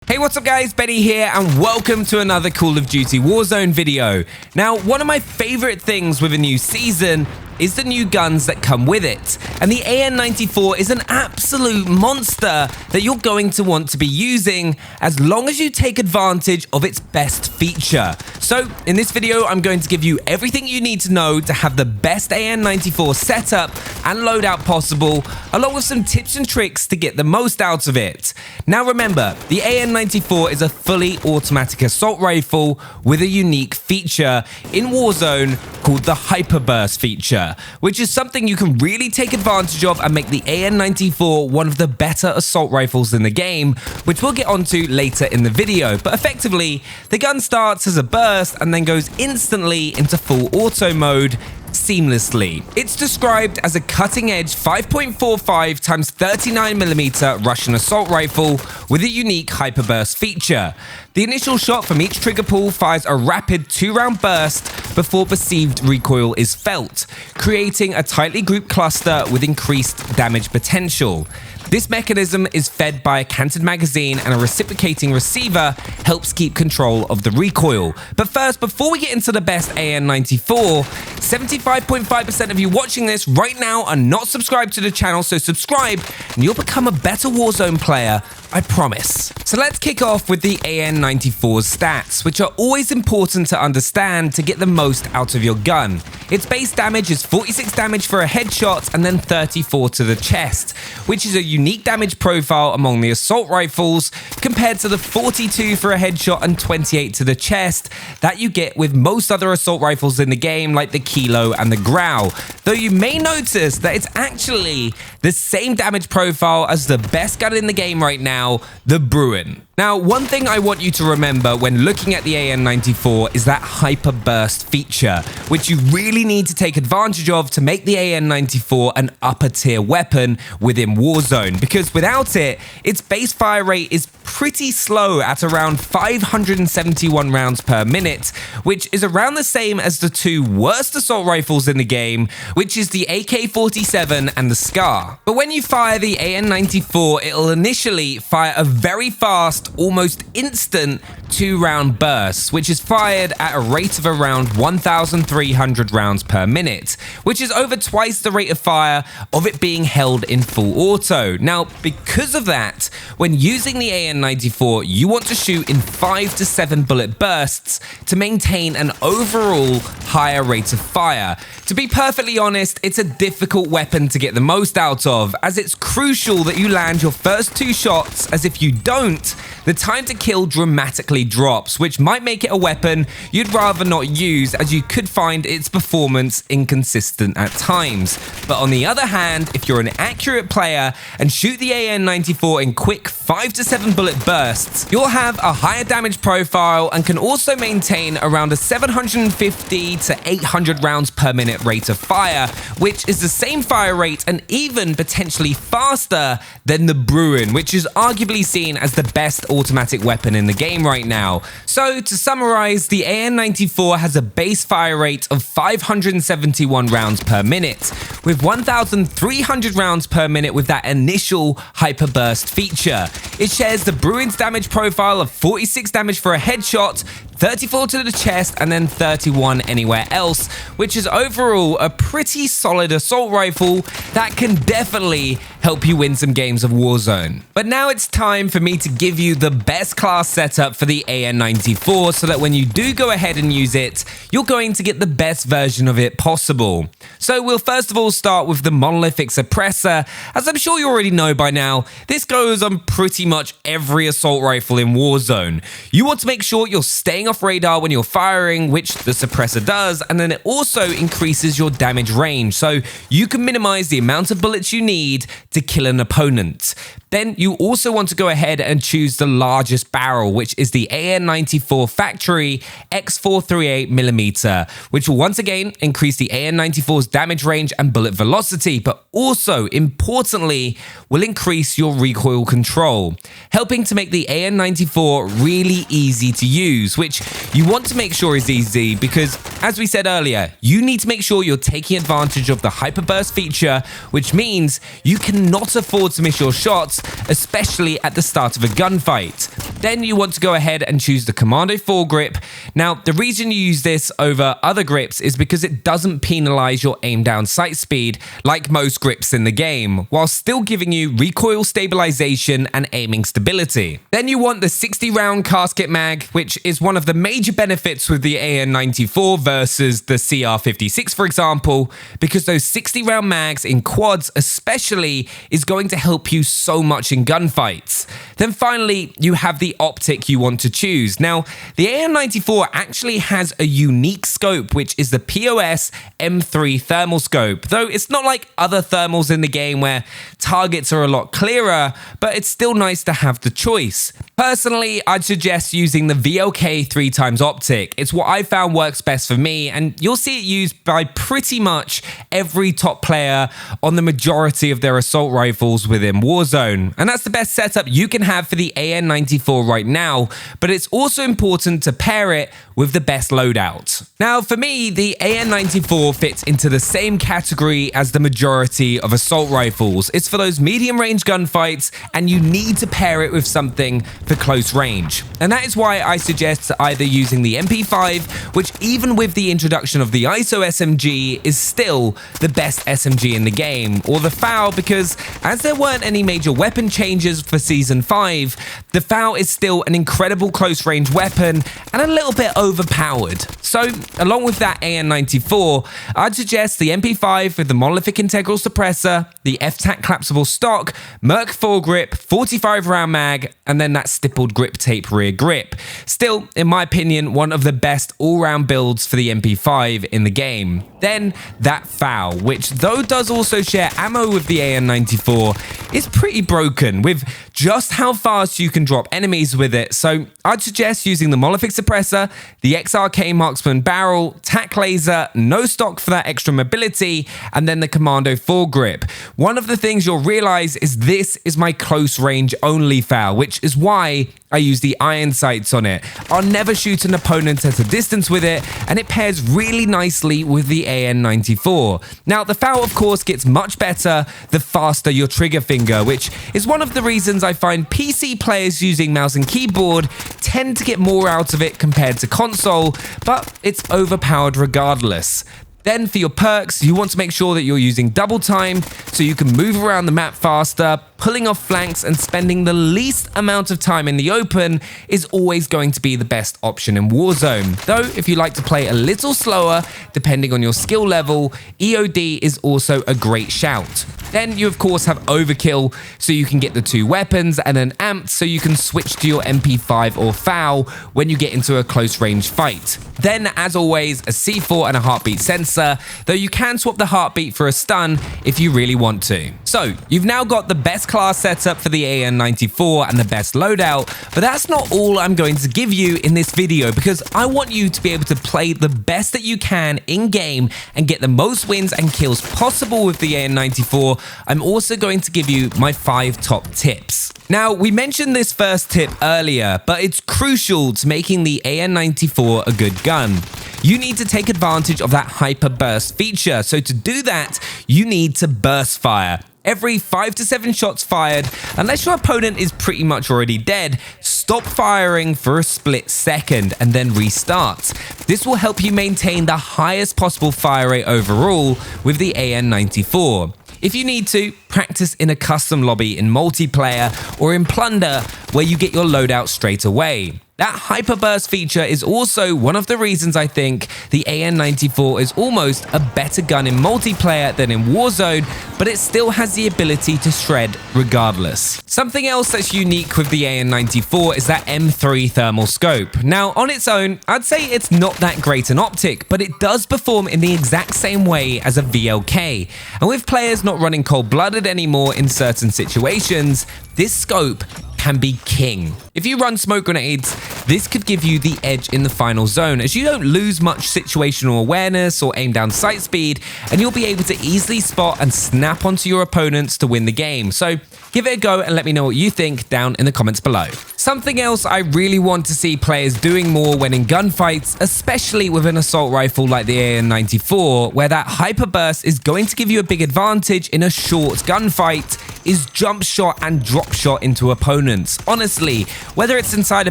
Hey, what's up guys, Benny here and welcome to another Call of Duty Warzone video. Now, one of my favorite things with a new season is the new guns that come with it. And the AN-94 is an absolute monster that you're going to want to be using as long as you take advantage of its best feature. So in this video, I'm going to give you everything you need to know to have the best AN-94 setup and loadout possible, along with some tips and tricks to get the most out of it. Now remember, the AN-94 is a fully automatic assault rifle with a unique feature in Warzone called the Hyperburst feature, which is something you can really take advantage of and make the AN-94 one of the better assault rifles in the game, which we'll get onto later in the video. But effectively, the gun starts as a burst and then goes instantly into full auto mode seamlessly. It's described as a cutting-edge 5.45 x 39mm Russian assault rifle with a unique hyperburst feature. The initial shot from each trigger pull fires a rapid 2-round burst before perceived recoil is felt, creating a tightly grouped cluster with increased damage potential. This mechanism is fed by a canted magazine, and a reciprocating receiver helps keep control of the recoil. But first, before we get into the best AN-94, 75.5% of you watching this right now are not subscribed to the channel, so subscribe and you'll become a better Warzone player, I promise. So let's kick off with the AN-94's stats, which are always important to understand to get the most out of your gun. Its base damage is 46 damage for a headshot and then 34 to the chest, which is a unique damage profile among the assault rifles compared to the 42 for a headshot and 28 to the chest that you get with most other assault rifles in the game, like the Kilo and the Grau. Though you may notice that it's actually the same damage profile as the best gun in the game right now, the Bruin. Now, one thing I want you to remember when looking at the AN-94 is that hyperburst feature, which you really need to take advantage of to make the AN-94 an upper tier weapon within Warzone, because without it, its base fire rate is pretty slow at around 571 rounds per minute, which is around the same as the two worst assault rifles in the game, which is the AK-47 and the Scar. But when you fire the AN-94, it'll initially fire a very fast, almost instant 2-round bursts, which is fired at a rate of around 1,300 rounds per minute, which is over twice the rate of fire of it being held in full auto. Now, because of that, when using the AN-94, you want to shoot in 5 to 7 bullet bursts to maintain an overall higher rate of fire. To be perfectly honest, it's a difficult weapon to get the most out of, as it's crucial that you land your first 2 shots, as if you don't, the time to kill dramatically drops, which might make it a weapon you'd rather not use, as you could find its performance inconsistent at times. But on the other hand, if you're an accurate player and shoot the AN-94 in quick 5 to 7 bullet bursts, you'll have a higher damage profile and can also maintain around a 750 to 800 rounds per minute rate of fire, which is the same fire rate and even potentially faster than the Bruin, which is arguably seen as the best automatic weapon in the game right now. So to summarize, the AN-94 has a base fire rate of 571 rounds per minute, with 1,300 rounds per minute with that initial hyperburst feature. It shares the Bruin's damage profile of 46 damage for a headshot, 34 to the chest, and then 31 anywhere else, which is overall a pretty solid assault rifle that can definitely help you win some games of Warzone. But now it's time for me to give you the best class setup for the AN-94 so that when you do go ahead and use it, you're going to get the best version of it possible. So we'll first of all start with the monolithic suppressor. As I'm sure you already know by now, this goes on pretty much every assault rifle in Warzone. You want to make sure you're staying off radar when you're firing, which the suppressor does, and then it also increases your damage range, so you can minimize the amount of bullets you need to kill an opponent. Then you also want to go ahead and choose the largest barrel, which is the AN-94 Factory X438mm, which will once again increase the AN-94's damage range and bullet velocity, but also, importantly, will increase your recoil control, helping to make the AN-94 really easy to use, which you want to make sure is easy because, as we said earlier, you need to make sure you're taking advantage of the hyperburst feature, which means you cannot afford to miss your shots grips, especially at the start of a gunfight. Then you want to go ahead and choose the Commando foregrip. Now, the reason you use this over other grips is because it doesn't penalize your aim down sight speed like most grips in the game, while still giving you recoil stabilization and aiming stability. Then you want the 60 round casket mag, which is one of the major benefits with the AN-94 versus the CR-56, for example, because those 60 round mags in quads especially is going to help you so much in gunfights. Then finally, you have the optic you want to choose. Now, the AN-94 actually has a unique scope, which is the POS M3 thermal scope, though it's not like other thermals in the game where targets are a lot clearer, but it's still nice to have the choice. Personally, I'd suggest using the VLK 3x optic. It's what I found works best for me, and you'll see it used by pretty much every top player on the majority of their assault rifles within Warzone. And that's the best setup you can have for the AN-94 right now, but it's also important to pair it with the best loadout. Now, for me, the AN-94 fits into the same category as the majority of assault rifles. It's for those medium range gunfights, and you need to pair it with something for close range. And that is why I suggest either using the MP5, which even with the introduction of the ISO SMG is still the best SMG in the game, or the FAL, because as there weren't any major weapon changes for Season 5, the FAL is still an incredible close range weapon and a little bit overpowered. So along with that AN-94, I'd suggest the MP5 with the monolithic integral suppressor, the F-Tac collapsible stock, Merc foregrip, 45 round mag, and then that stippled grip tape rear grip. Still, in my opinion, one of the best all-round builds for the MP5 in the game. Then that FAL, which though does also share ammo with the AN-94, is pretty broken with just how fast you can drop enemies with it. So I'd suggest using the monolithic suppressor, the XRK marksman barrel, tac laser, no stock for that extra mobility, and then the Commando foregrip. One of the things you'll realize is this is my close range only FAL, which is why I use the iron sights on it. I'll never shoot an opponent at a distance with it, and it pairs really nicely with the AN-94. Now, the FAL, of course, gets much better the faster your trigger finger, which is one of the reasons I find PC players using mouse and keyboard tend to get more out of it compared to console, but it's overpowered regardless. Then for your perks, you want to make sure that you're using double time so you can move around the map faster. Pulling off flanks and spending the least amount of time in the open is always going to be the best option in Warzone. Though, if you like to play a little slower, depending on your skill level, EOD is also a great shout. Then you of course have overkill, so you can get the two weapons, and then amped, so you can switch to your MP5 or FAL when you get into a close range fight. Then, as always, a C4 and a heartbeat sensor, though you can swap the heartbeat for a stun if you really want to. So, you've now got the best class setup for the AN-94 and the best loadout, but that's not all I'm going to give you in this video, because I want you to be able to play the best that you can in-game and get the most wins and kills possible with the AN-94. I'm also going to give you my 5 top tips. Now, we mentioned this first tip earlier, but it's crucial to making the AN-94 a good gun. You need to take advantage of that hyper burst feature. So to do that, you need to burst fire. Every 5 to 7 shots fired, unless your opponent is pretty much already dead, stop firing for a split second and then restart. This will help you maintain the highest possible fire rate overall with the AN-94. If you need to, practice in a custom lobby in multiplayer or in Plunder where you get your loadout straight away. That hyperburst feature is also one of the reasons I think the AN-94 is almost a better gun in multiplayer than in Warzone, but it still has the ability to shred regardless. Something else that's unique with the AN-94 is that M3 thermal scope. Now, on its own, I'd say it's not that great an optic, but it does perform in the exact same way as a VLK. And with players not running cold-blooded anymore in certain situations, this scope can be king. If you run smoke grenades, this could give you the edge in the final zone, as you don't lose much situational awareness or aim down sight speed, and you'll be able to easily spot and snap onto your opponents to win the game. So give it a go and let me know what you think down in the comments below. Something else I really want to see players doing more when in gunfights, especially with an assault rifle like the AN-94, where that hyperburst is going to give you a big advantage in a short gunfight, is jump shot and drop shot into opponents. Honestly, whether it's inside a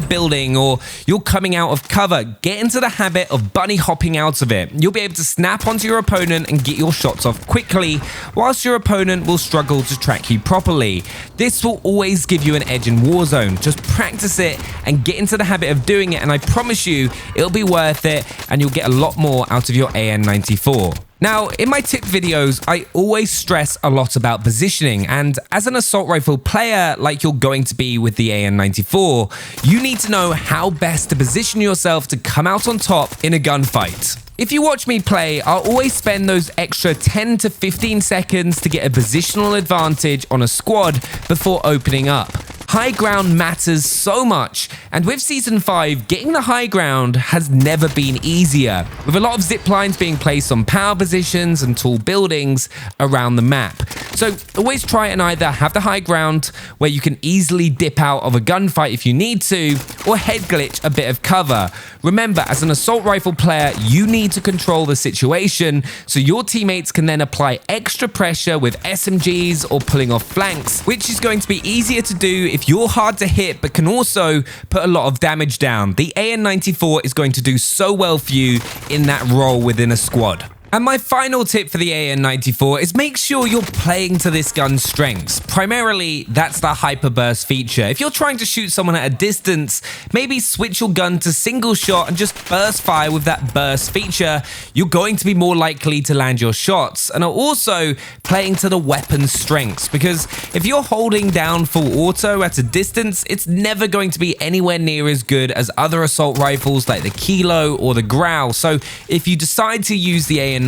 building or you're coming out of cover, get into the habit of bunny hopping out of it. You'll be able to snap onto your opponent and get your shots off quickly, whilst your opponent will struggle to track you properly. This will always give you an edge in Warzone. Just practice it and get into the habit of doing it, and I promise you, it'll be worth it and you'll get a lot more out of your AN-94. Now, in my tip videos, I always stress a lot about positioning, and as an assault rifle player, like you're going to be with the AN-94, you need to know how best to position yourself to come out on top in a gunfight. If you watch me play, I'll always spend those extra 10 to 15 seconds to get a positional advantage on a squad before opening up. High ground matters so much, and with Season 5, getting the high ground has never been easier, with a lot of zip lines being placed on power positions and tall buildings around the map. So always try and either have the high ground where you can easily dip out of a gunfight if you need to, or head glitch a bit of cover. Remember, as an assault rifle player, you need to control the situation so your teammates can then apply extra pressure with SMGs or pulling off flanks, which is going to be easier to do if you're hard to hit but can also put a lot of damage down. The AN-94 is going to do so well for you in that role within a squad. And my final tip for the AN-94 is make sure you're playing to this gun's strengths. Primarily, that's the hyperburst feature. If you're trying to shoot someone at a distance, maybe switch your gun to single shot and just burst fire with that burst feature. You're going to be more likely to land your shots, and are also playing to the weapon's strengths, because if you're holding down full auto at a distance, it's never going to be anywhere near as good as other assault rifles like the Kilo or the Growl. So if you decide to use the AN-94,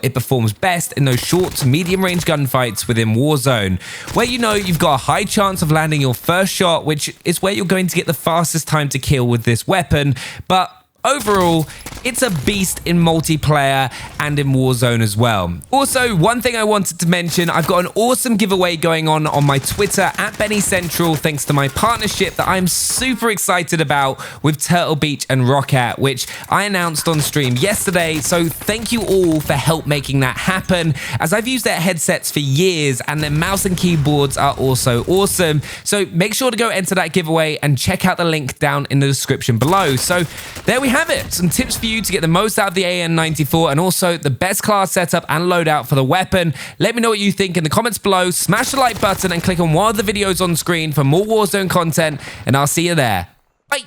it performs best in those short to medium range gunfights within Warzone, where you know you've got a high chance of landing your first shot, which is where you're going to get the fastest time to kill with this weapon. But overall, it's a beast in multiplayer and in Warzone as well. Also, one thing I wanted to mention, I've got an awesome giveaway going on my Twitter at BennyCentral, thanks to my partnership that I'm super excited about with Turtle Beach and Roccat, which I announced on stream yesterday. So thank you all for help making that happen, as I've used their headsets for years and their mouse and keyboards are also awesome. So make sure to go enter that giveaway and check out the link down in the description below. So there we have it, some tips for you to get the most out of the AN-94 and also the best class setup and loadout for the weapon. Let me know what you think in the comments below, smash the like button and click on one of the videos on screen for more Warzone content, and I'll see you there. Bye!